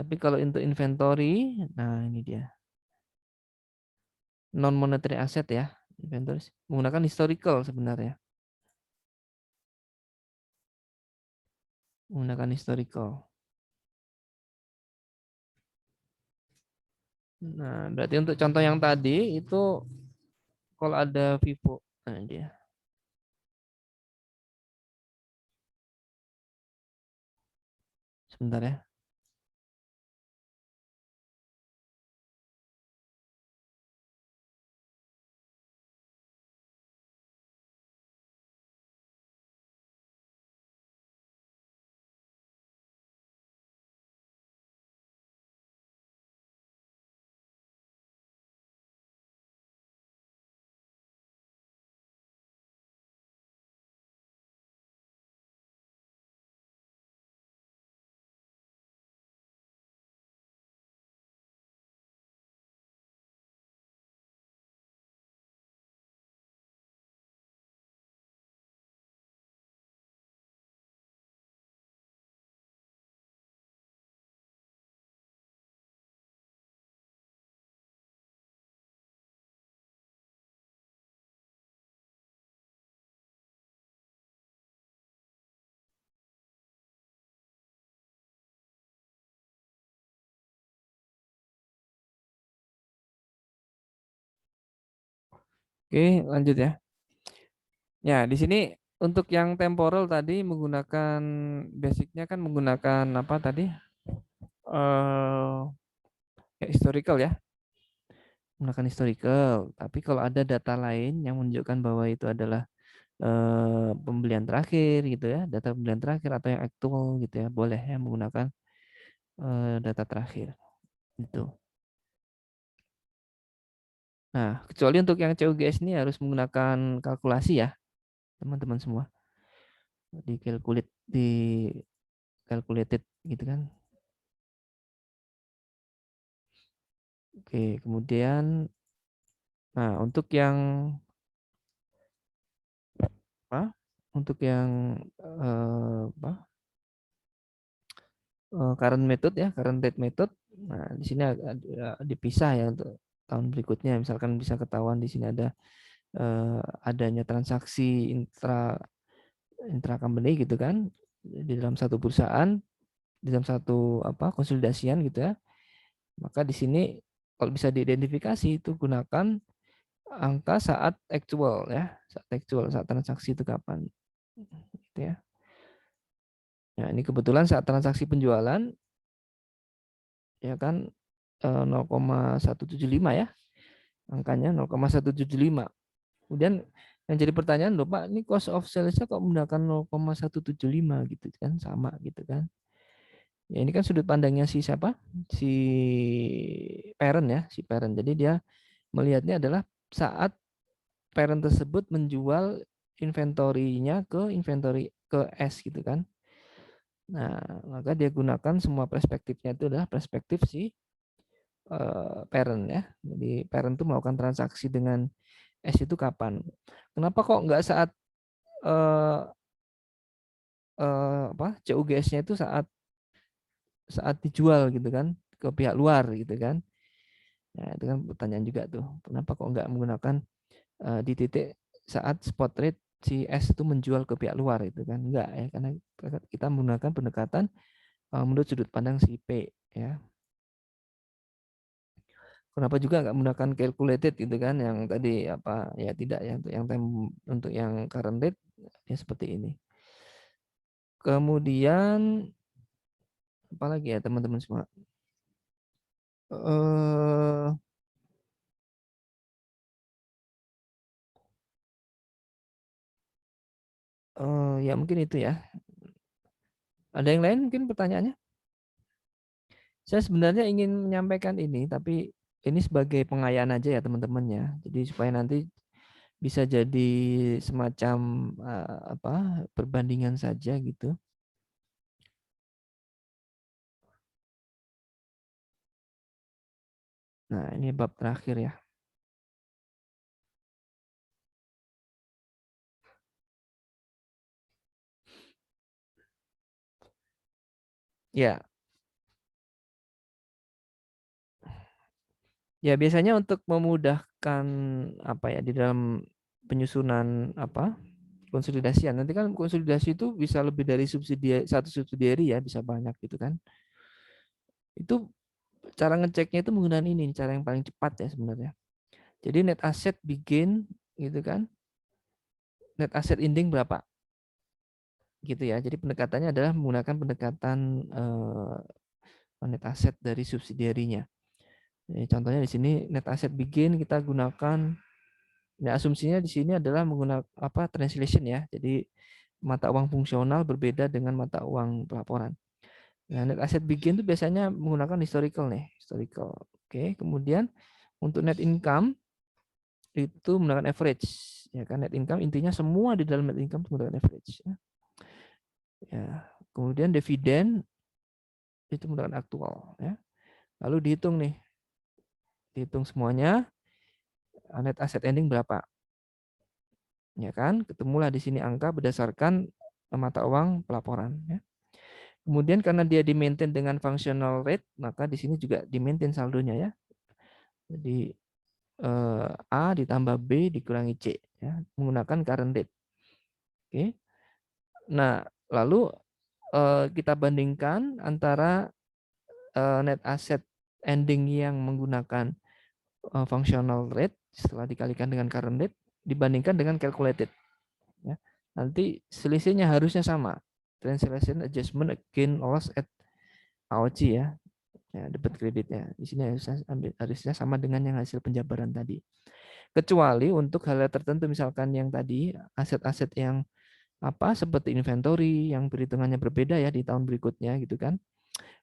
Tapi kalau untuk inventory, nah ini dia. Non monetary asset ya. Inventory menggunakan historical sebenarnya. Menggunakan historical. Nah, berarti untuk contoh yang tadi itu kalau ada Vivo, nah dia. Sebentar ya. Oke, lanjut ya. Ya, di sini untuk yang temporal tadi menggunakan basicnya kan menggunakan apa tadi? Ya, historical ya, menggunakan historical. Tapi kalau ada data lain yang menunjukkan bahwa itu adalah pembelian terakhir gitu ya, data pembelian terakhir atau yang aktual gitu ya, boleh ya menggunakan data terakhir itu. Nah, kecuali untuk yang CUGS ini harus menggunakan kalkulasi ya, teman-teman semua. Di calculate, di calculated gitu kan. Oke, kemudian nah untuk yang apa? Untuk yang apa? Current method ya, current date method. Nah, di sini dipisah ya untuk tahun berikutnya. Misalkan bisa ketahuan di sini ada adanya transaksi intra company gitu kan di dalam satu perusahaan, di dalam satu apa konsolidasian gitu ya. Maka di sini kalau bisa diidentifikasi itu gunakan angka saat actual ya, saat actual, saat transaksi itu kapan gitu ya. Nah, ini kebetulan saat transaksi penjualan ya kan 0,175 ya, angkanya 0,175. Kemudian yang jadi pertanyaan loh Pak, ini cost of sales-nya kok menggunakan 0,175 gitu kan, sama gitu kan. Ya ini kan sudut pandangnya si siapa? Si parent ya, si parent. Jadi dia melihatnya adalah saat parent tersebut menjual inventory-nya ke inventory ke S gitu kan. Nah, maka dia gunakan semua perspektifnya itu adalah perspektif si parent ya. Jadi parent itu melakukan transaksi dengan S itu kapan? Kenapa kok nggak saat eh, apa CUGS-nya itu saat saat dijual gitu kan ke pihak luar gitu kan? Nah, itu kan pertanyaan juga tuh. Kenapa kok nggak menggunakan di titik saat spot rate si S itu menjual ke pihak luar itu kan? Enggak ya, karena kita menggunakan pendekatan menurut sudut pandang si P ya. Kenapa juga nggak menggunakan calculated gitu kan yang tadi apa ya tidak ya untuk yang current date ya seperti ini. Kemudian apalagi ya teman-teman semua. Eh ya mungkin itu ya. Ada yang lain mungkin pertanyaannya? Saya sebenarnya ingin menyampaikan ini, tapi ini sebagai pengayaan aja ya teman-teman ya. Jadi supaya nanti bisa jadi semacam apa perbandingan saja gitu. Nah ini bab terakhir ya. Ya, Ya biasanya untuk memudahkan apa ya di dalam penyusunan apa konsolidasian. Nanti kan konsolidasi itu bisa lebih dari satu subsidiary ya, bisa banyak gitu kan. Itu cara ngeceknya itu menggunakan ini, cara yang paling cepat ya sebenarnya. Jadi net asset begin gitu kan. Net asset ending berapa? Gitu ya. Jadi pendekatannya adalah menggunakan pendekatan net asset dari subsidiarinya. Jadi, contohnya di sini net asset begin kita gunakan. Nah, asumsinya di sini adalah menggunakan apa translation ya. Jadi mata uang fungsional berbeda dengan mata uang pelaporan. Nah, net asset begin itu biasanya menggunakan historical nih, historical. Oke, kemudian untuk net income itu menggunakan average, ya kan? Net income intinya semua di dalam net income itu menggunakan average. Ya. Ya. Kemudian dividen itu menggunakan aktual, ya. Lalu dihitung nih, dihitung semuanya net asset ending berapa, ya kan? Ketemulah di sini angka berdasarkan mata uang pelaporan. Ya. Kemudian karena dia di maintain dengan functional rate, maka di sini juga di maintain saldonya ya. Jadi A ditambah B dikurangi C ya, menggunakan current date. Oke. Nah, lalu kita bandingkan antara net asset ending yang menggunakan functional rate setelah dikalikan dengan current date dibandingkan dengan calculated ya. Nanti selisihnya harusnya sama. Translation adjustment gain loss at AOC ya. Ya, debit kreditnya. Di sini harusnya sama dengan yang hasil penjabaran tadi. Kecuali untuk hal tertentu misalkan yang tadi aset-aset yang apa seperti inventory yang perhitungannya berbeda ya di tahun berikutnya gitu kan.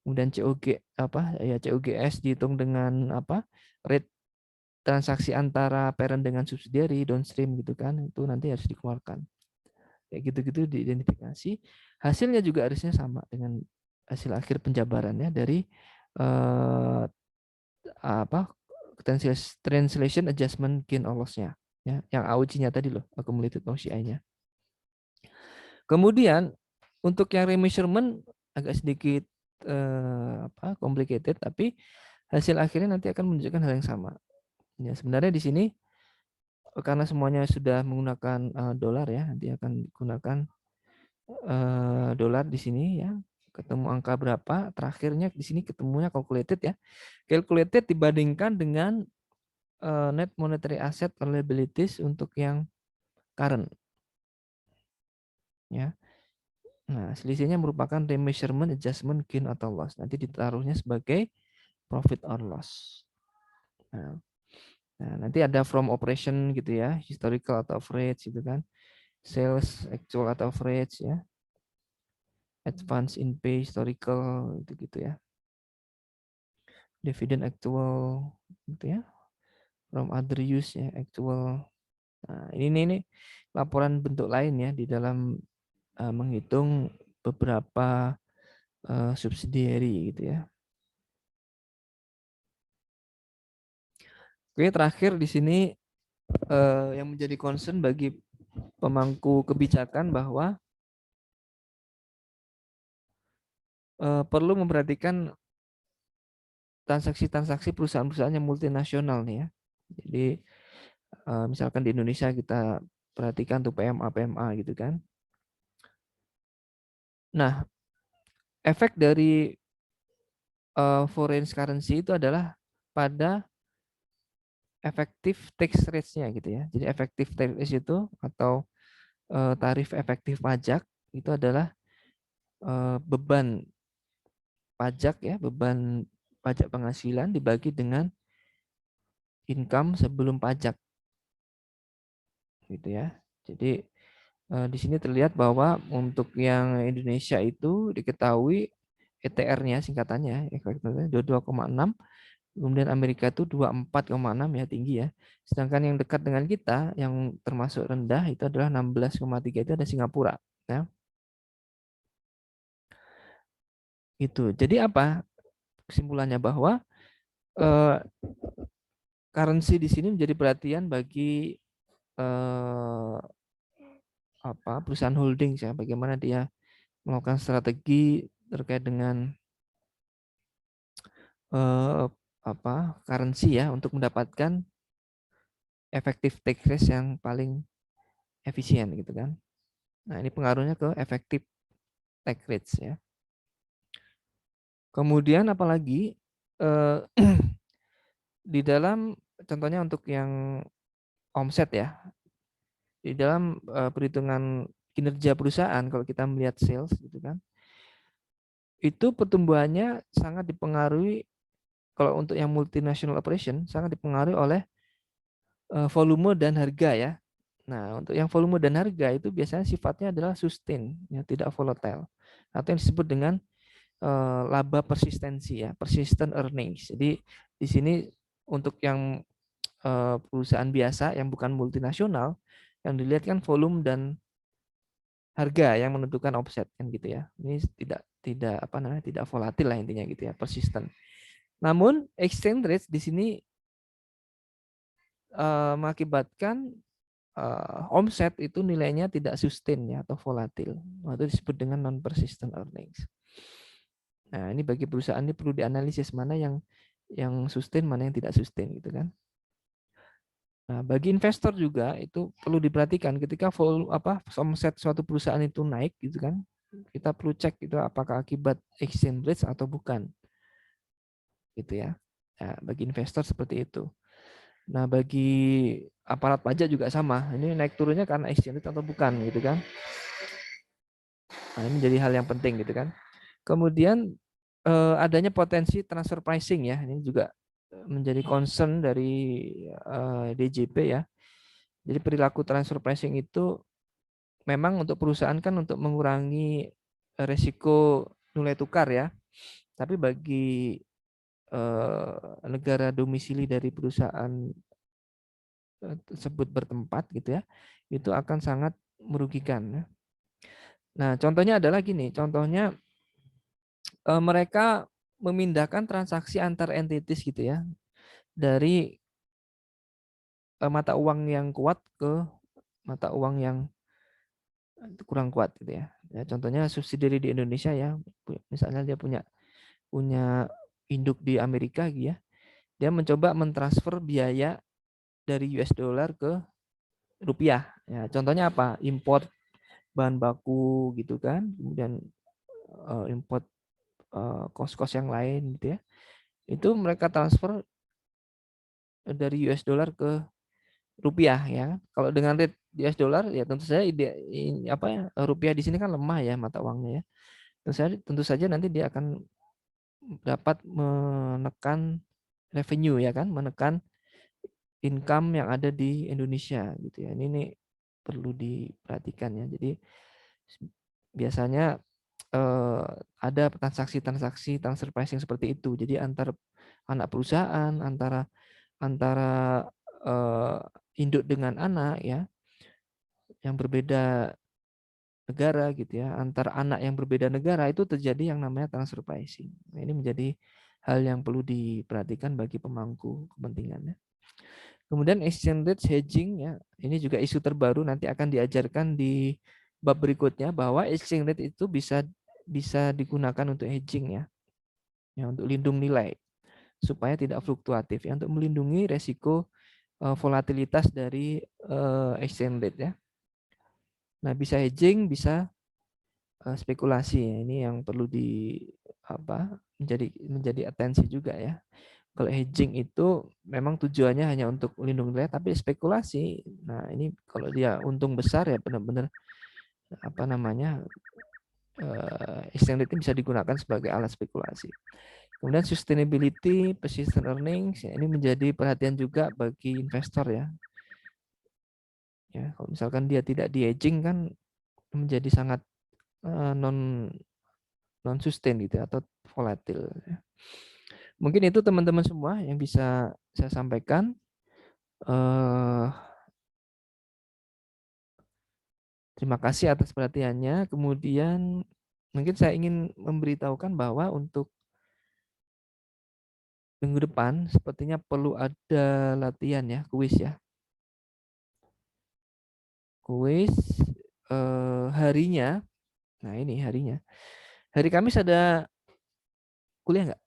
Kemudian COG apa ya COGS dihitung dengan apa rate transaksi antara parent dengan subsidiary downstream gitu kan. Itu nanti harus dikeluarkan. Kayak gitu-gitu diidentifikasi. Hasilnya juga harusnya sama dengan hasil akhir penjabarannya dari apa translation adjustment gain or loss-nya ya yang AOC-nya tadi loh accumulated OCI-nya. Kemudian untuk yang remeasurement agak sedikit complicated tapi hasil akhirnya nanti akan menunjukkan hal yang sama. Ya sebenarnya di sini karena semuanya sudah menggunakan dolar ya nanti akan digunakan dolar di sini ya ketemu angka berapa terakhirnya di sini ketemunya calculated ya calculated dibandingkan dengan net monetary asset or liabilities untuk yang current ya. Nah, selisihnya merupakan remeasurement adjustment gain atau loss. Nanti ditaruhnya sebagai profit or loss. Nah, nanti ada from operation gitu ya, historical atau average gitu kan. Sales actual atau average ya. Advance in pay historical gitu ya. Dividend actual gitu ya. From other use ya, actual. Nah, ini laporan bentuk lain ya di dalam menghitung beberapa subsidiary gitu ya. Oke, terakhir di sini yang menjadi concern bagi pemangku kebijakan bahwa perlu memperhatikan transaksi-transaksi perusahaan-perusahaan yang multinasional nih ya. Jadi misalkan di Indonesia kita perhatikan tuh PMA gitu kan. Nah, efek dari foreign currency itu adalah pada efektif tax rate-nya gitu ya. Jadi efektif tax rate itu atau tarif efektif pajak itu adalah beban pajak ya, beban pajak penghasilan dibagi dengan income sebelum pajak gitu ya. Jadi di sini terlihat bahwa untuk yang Indonesia itu diketahui ETR-nya singkatannya efektifnya 22,6, kemudian Amerika itu 24,6 ya tinggi ya. Sedangkan yang dekat dengan kita yang termasuk rendah itu adalah 16,3 itu ada Singapura ya. Itu. Jadi apa? Kesimpulannya bahwa eh, currency di sini menjadi perhatian bagi eh, apa perusahaan holding ya, bagaimana dia melakukan strategi terkait dengan currency ya untuk mendapatkan efektif tax rate yang paling efisien gitu kan. Nah, ini pengaruhnya ke efektif tax rates ya. Kemudian apalagi di dalam contohnya untuk yang omset ya. Di dalam perhitungan kinerja perusahaan kalau kita melihat sales gitu kan. Itu pertumbuhannya sangat dipengaruhi kalau untuk yang multinational operation sangat dipengaruhi oleh volume dan harga ya. Nah, untuk yang volume dan harga itu biasanya sifatnya adalah sustain, ya, tidak volatile. Atau yang disebut dengan laba persistensi ya, persistent earnings. Jadi di sini untuk yang perusahaan biasa yang bukan multinasional, yang dilihat kan volume dan harga yang menentukan offset kan gitu ya. Ini tidak apa namanya, tidak volatil lah intinya gitu ya, persisten. Namun exchange rate di sini mengakibatkan omset itu nilainya tidak sustain ya atau volatil. Itu disebut dengan non persistent earnings. Nah, ini bagi perusahaan ini perlu dianalisis mana yang sustain, mana yang tidak sustain gitu kan. Nah, bagi investor juga itu perlu diperhatikan ketika omset suatu perusahaan itu naik gitu kan. Kita perlu cek itu apakah akibat exchange rate atau bukan. Gitu ya. Nah, bagi investor seperti itu. Nah, bagi aparat pajak juga sama. Ini naik turunnya karena exchange rate atau bukan gitu kan. Nah, ini menjadi hal yang penting gitu kan. Kemudian adanya potensi transfer pricing ya. Ini juga menjadi concern dari DJP ya. Jadi perilaku transfer pricing itu memang untuk perusahaan kan untuk mengurangi resiko nilai tukar ya. Tapi bagi negara domisili dari perusahaan tersebut bertempat gitu ya, itu akan sangat merugikan. Ya. Nah, contohnya adalah gini, contohnya mereka memindahkan transaksi antar entities gitu ya, dari mata uang yang kuat ke mata uang yang kurang kuat gitu ya. Ya contohnya subsidiary di Indonesia ya, misalnya dia punya punya induk di Amerika gitu ya, dia mencoba mentransfer biaya dari US dollar ke rupiah. Ya, contohnya apa? Import bahan baku gitu kan, kemudian import kos-kos yang lain gitu ya. Itu mereka transfer dari US dollar ke rupiah ya. Kalau dengan rate US dollar ya tentu saja rupiah di sini kan lemah ya mata uangnya ya. Tentu saja nanti dia akan dapat menekan revenue ya kan, menekan income yang ada di Indonesia gitu ya. Ini perlu diperhatikan ya. Jadi biasanya ada transaksi-transaksi transfer pricing seperti itu. Jadi antar anak perusahaan, antara antara induk dengan anak ya, yang berbeda negara gitu ya, antar anak yang berbeda negara itu terjadi yang namanya transfer pricing. Nah, ini menjadi hal yang perlu diperhatikan bagi pemangku kepentingannya. Kemudian exchange rate hedging ya, ini juga isu terbaru nanti akan diajarkan di bab berikutnya bahwa exchange rate itu bisa bisa digunakan untuk hedging ya. Ya untuk lindung nilai supaya tidak fluktuatif ya, untuk melindungi resiko volatilitas dari exchange rate ya. Nah, bisa hedging, bisa spekulasi ya. Ini yang perlu menjadi atensi juga ya. Kalau hedging itu memang tujuannya hanya untuk melindungi nilai, tapi spekulasi. Nah, ini kalau dia untung besar ya benar-benar exchange rate bisa digunakan sebagai alat spekulasi. Kemudian sustainability, persistent earnings, ya, ini menjadi perhatian juga bagi investor ya. Ya, kalau misalkan dia tidak di hedging kan menjadi sangat non sustain gitu atau volatil. Mungkin itu teman-teman semua yang bisa saya sampaikan. Terima kasih atas perhatiannya. Kemudian mungkin saya ingin memberitahukan bahwa untuk minggu depan sepertinya perlu ada latihan ya, kuis ya. Kuis harinya. Nah ini harinya. Hari Kamis ada kuliah nggak?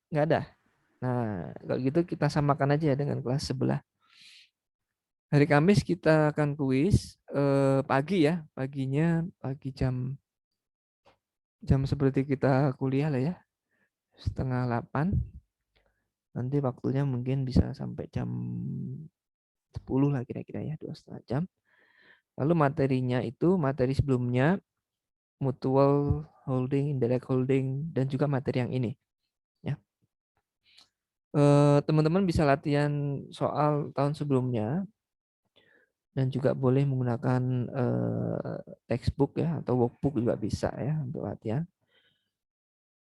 Nggak ada. Nah, kalau gitu kita samakan aja ya dengan kelas sebelah. Hari Kamis kita akan kuis pagi ya, paginya pagi jam seperti kita kuliah lah ya, 7:30. Nanti waktunya mungkin bisa sampai jam 10 lah kira-kira ya, 2,5 jam. Lalu materinya itu materi sebelumnya mutual holding, indirect holding, dan juga materi yang ini. Ya, teman-teman bisa latihan soal tahun sebelumnya dan juga boleh menggunakan textbook ya atau workbook juga bisa ya untuk latihan.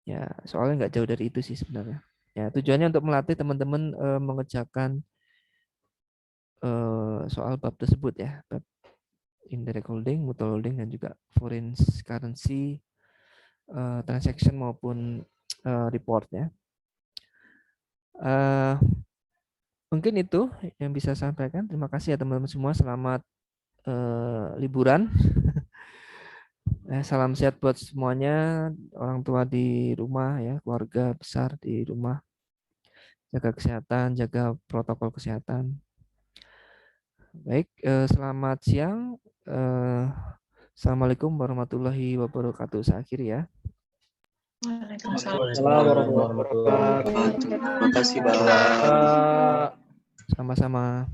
Ya, soalnya nggak jauh dari itu sih sebenarnya. Ya, tujuannya untuk melatih teman-teman mengerjakan soal bab tersebut ya, bab indirect holding, mutual holding, dan juga foreign currency transaction maupun report ya. Mungkin itu yang bisa saya sampaikan. Terima kasih ya teman-teman semua. Selamat liburan. Salam sehat buat semuanya. Orang tua di rumah ya, keluarga besar di rumah. Jaga kesehatan, jaga protokol kesehatan. Baik, selamat siang. Assalamualaikum warahmatullahi wabarakatuh. Saya akhiri ya. Waalaikumsalam warahmatullahi wabarakatuh. Terima kasih, Bapak. Sama-sama.